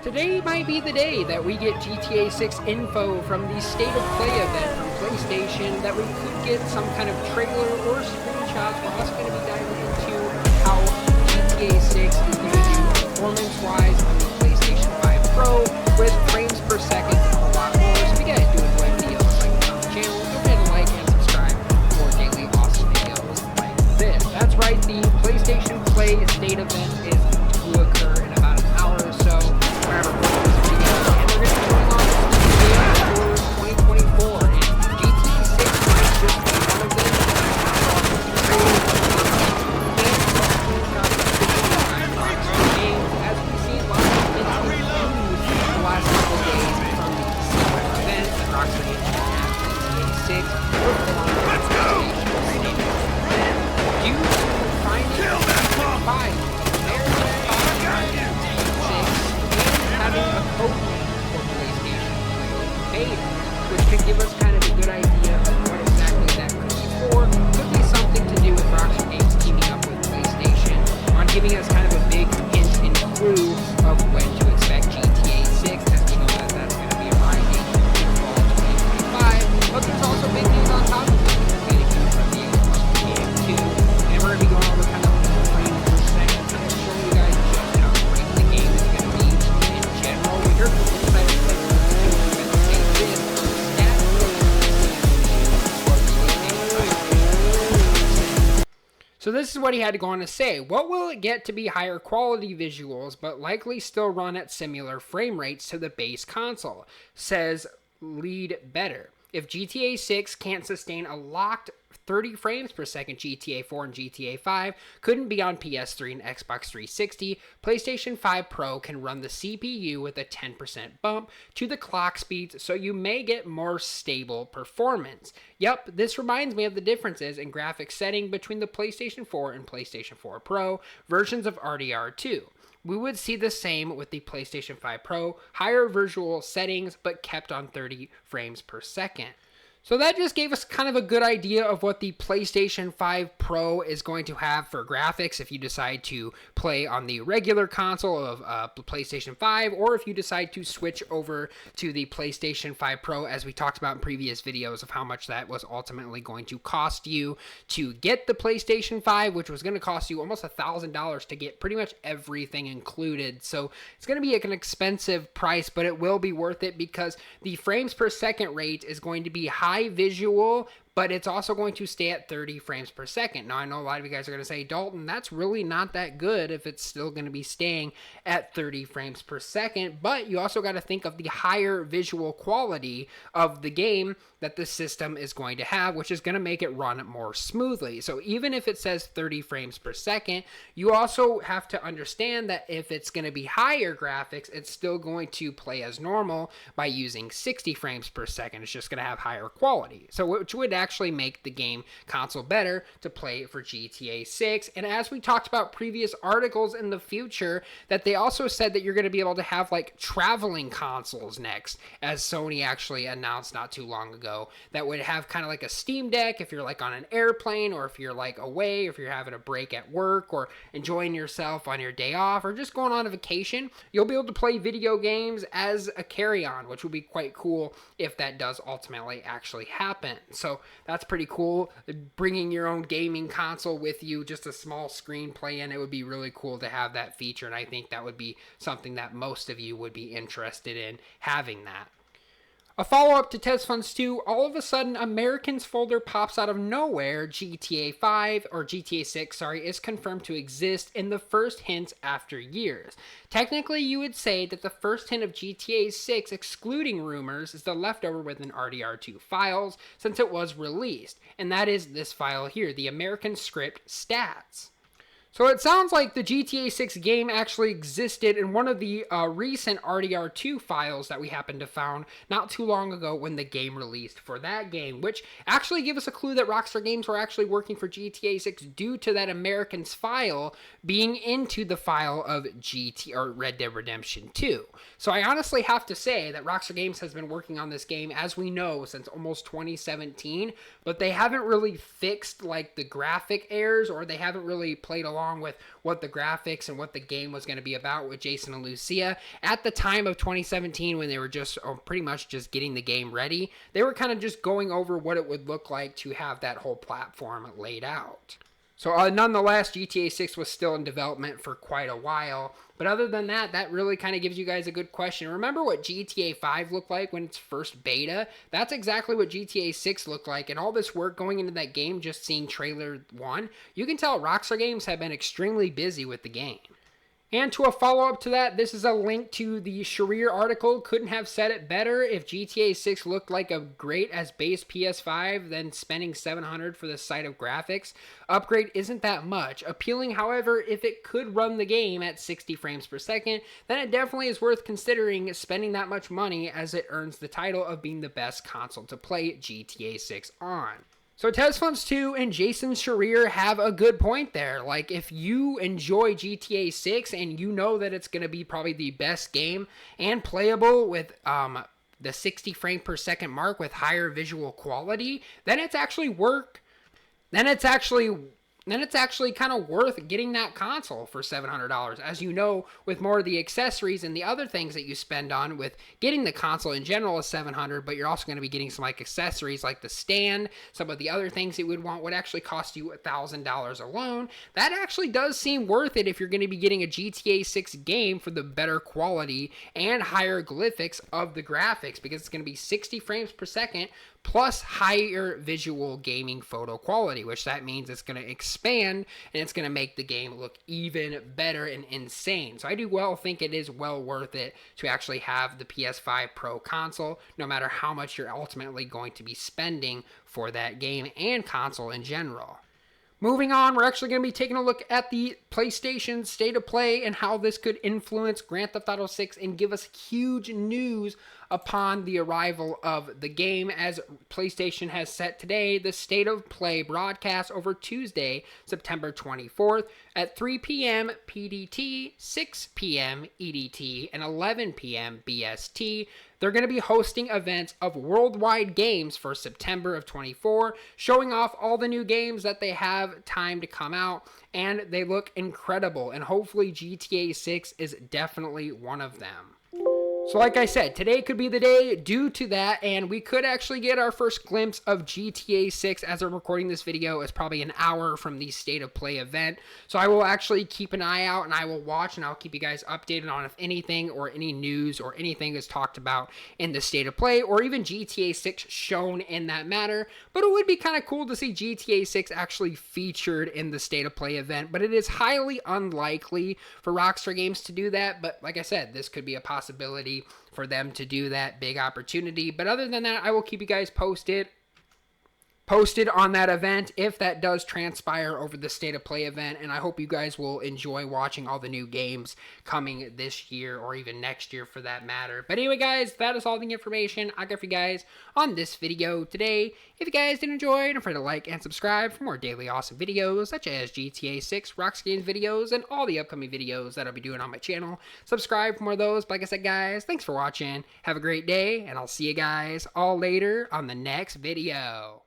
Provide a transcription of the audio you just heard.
Today might be the day that we get GTA 6 info from the State of Play event from PlayStation, that we could get some kind of trailer or screenshots. We're also going to be diving into how GTA 6 is going to do performance-wise on the PlayStation 5 Pro with frames per second and a lot more. So if you guys do enjoy videos like this on the channel, go ahead and like and subscribe for more daily awesome videos like this. That's right, the PlayStation Play State event is to occur in about an hour or so. Whenever we're going to be together, and we're going to be going on to 2024, and GTA 6 might just be one of them. As we see lots of news the last couple of days from the summer event that Rockstar Games has GTA 6 performed on the PlayStation State due to finding PS5 having a code name for PlayStation Play beta, which could give us kind of a good idea of what exactly that could be for. Could be something to do with Rockstar Games teaming up with PlayStation on giving us kind of a big hint and clue of when to expect GTA 6, as we know that that's going to be arriving in fall 2025. But there's also big news on top of it, because getting news from the game 2, and we're going to be going over kind of the frames per second, kind of showing you guys just how great the game is going to be in general. We heard from Insider Clips that the two are going to say this stat. So this is what he had to go on to say. What will it get to be higher quality visuals, but likely still run at similar frame rates to the base console? Says lead better. If GTA 6 can't sustain a locked 30 frames per second GTA 4 and GTA 5 couldn't be on PS3 and Xbox 360, PlayStation 5 Pro can run the CPU with a 10% bump to the clock speeds, so you may get more stable performance. Yep, this reminds me of the differences in graphics setting between the PlayStation 4 and PlayStation 4 Pro versions of RDR2. We would see the same with the PlayStation 5 Pro, higher visual settings, but kept on 30 frames per second. So that just gave us kind of a good idea of what the PlayStation 5 Pro is going to have for graphics if you decide to play on the regular console of the PlayStation 5, or if you decide to switch over to the PlayStation 5 Pro, as we talked about in previous videos of how much that was ultimately going to cost you to get the PlayStation 5, which was going to cost you almost $1,000 to get pretty much everything included. So it's going to be an expensive price, but it will be worth it because the frames per second rate is going to be high visual, but it's also going to stay at 30 frames per second. Now, I know a lot of you guys are going to say, Dalton, that's really not that good if it's still going to be staying at 30 frames per second, but you also got to think of the higher visual quality of the game that the system is going to have, which is going to make it run more smoothly. So even if it says 30 frames per second, you also have to understand that if it's going to be higher graphics, it's still going to play as normal by using 60 frames per second. It's just going to have higher quality. So which would actually make the game console better to play for GTA 6. And as we talked about previous articles in the future, that they also said that you're going to be able to have like traveling consoles next, as Sony actually announced not too long ago, that would have kind of like a Steam Deck if you're like on an airplane, or if you're like away, or if you're having a break at work, or enjoying yourself on your day off, or just going on a vacation. You'll be able to play video games as a carry-on, which would be quite cool if that does ultimately actually happen. So that's pretty cool. Bringing your own gaming console with you, just a small screen play in, it would be really cool to have that feature, and I think that would be something that most of you would be interested in having that. A follow-up to Tez Funds 2, all of a sudden, Americans folder pops out of nowhere. GTA 5, or GTA 6, is confirmed to exist in the first hints after years. Technically, you would say that the first hint of GTA 6, excluding rumors, is the leftover within RDR2 files, since it was released. And that is this file here, the American script stats. So it sounds like the GTA 6 game actually existed in one of the recent RDR2 files that we happened to found not too long ago when the game released for that game, which actually give us a clue that Rockstar Games were actually working for GTA 6 due to that Americans file being into the file of Red Dead Redemption 2. So I honestly have to say that Rockstar Games has been working on this game, as we know, since almost 2017, but they haven't really fixed like the graphic errors, or they haven't really played along along with what the graphics and what the game was going to be about with Jason and Lucia. At the time of 2017, when they were just pretty much just getting the game ready, they were kind of just going over what it would look like to have that whole platform laid out. So nonetheless, GTA 6 was still in development for quite a while. But other than that, that really kind of gives you guys a good question. Remember what GTA 5 looked like when its first beta? That's exactly what GTA 6 looked like. And all this work going into that game, just seeing trailer 1, you can tell Rockstar Games have been extremely busy with the game. And to a follow-up to that, this is a link to the Sharir article. Couldn't have said it better. If GTA 6 looked like a great as base PS5, then spending $700 for the site of graphics upgrade isn't that much. Appealing, however, if it could run the game at 60 frames per second, then it definitely is worth considering spending that much money, as it earns the title of being the best console to play GTA 6 on. So TesFunts2 and Jason Sharir have a good point there. Like, if you enjoy GTA 6 and you know that it's going to be probably the best game and playable with the 60 frame per second mark with higher visual quality, then it's actually kind of worth getting that console for $700. As you know, with more of the accessories and the other things that you spend on with getting the console in general is $700, but you're also going to be getting some like accessories like the stand, some of the other things you would want would actually cost you $1,000 alone. That actually does seem worth it if you're going to be getting a GTA 6 game for the better quality and higher graphics of the graphics, because it's going to be 60 frames per second plus higher visual gaming photo quality, which that means it's going to expand and it's going to make the game look even better and insane. So I do think it is well worth it to actually have the PS5 Pro console, no matter how much you're ultimately going to be spending for that game and console in general. Moving on, we're actually going to be taking a look at the PlayStation State of Play and how this could influence Grand Theft Auto 6 and give us huge news upon the arrival of the game, as PlayStation has set today the State of Play broadcast over Tuesday, September 24th at 3 p.m. PDT, 6 p.m. EDT, and 11 p.m. BST. They're going to be hosting events of worldwide games for September of 24, showing off all the new games that they have time to come out, and they look incredible, and hopefully GTA 6 is definitely one of them. So like I said, today could be the day due to that, and we could actually get our first glimpse of GTA 6 as I'm recording this video. It's probably an hour from the State of Play event. So I will actually keep an eye out, and I will watch, and I'll keep you guys updated on if anything or any news or anything is talked about in the State of Play, or even GTA 6 shown in that matter. But it would be kind of cool to see GTA 6 actually featured in the State of Play event, but it is highly unlikely for Rockstar Games to do that. But like I said, this could be a possibility for them to do that, big opportunity. But other than that, I will keep you guys posted on that event if that does transpire over the State of Play event, and I hope you guys will enjoy watching all the new games coming this year or even next year for that matter. But anyway guys, that is all the information I got for you guys on this video today. If you guys did enjoy, don't forget to like and subscribe for more daily awesome videos such as GTA 6, Rockstar Games videos, and all the upcoming videos that I'll be doing on my channel. Subscribe for more of those. But like I said guys, thanks for watching, have a great day, and I'll see you guys all later on the next video.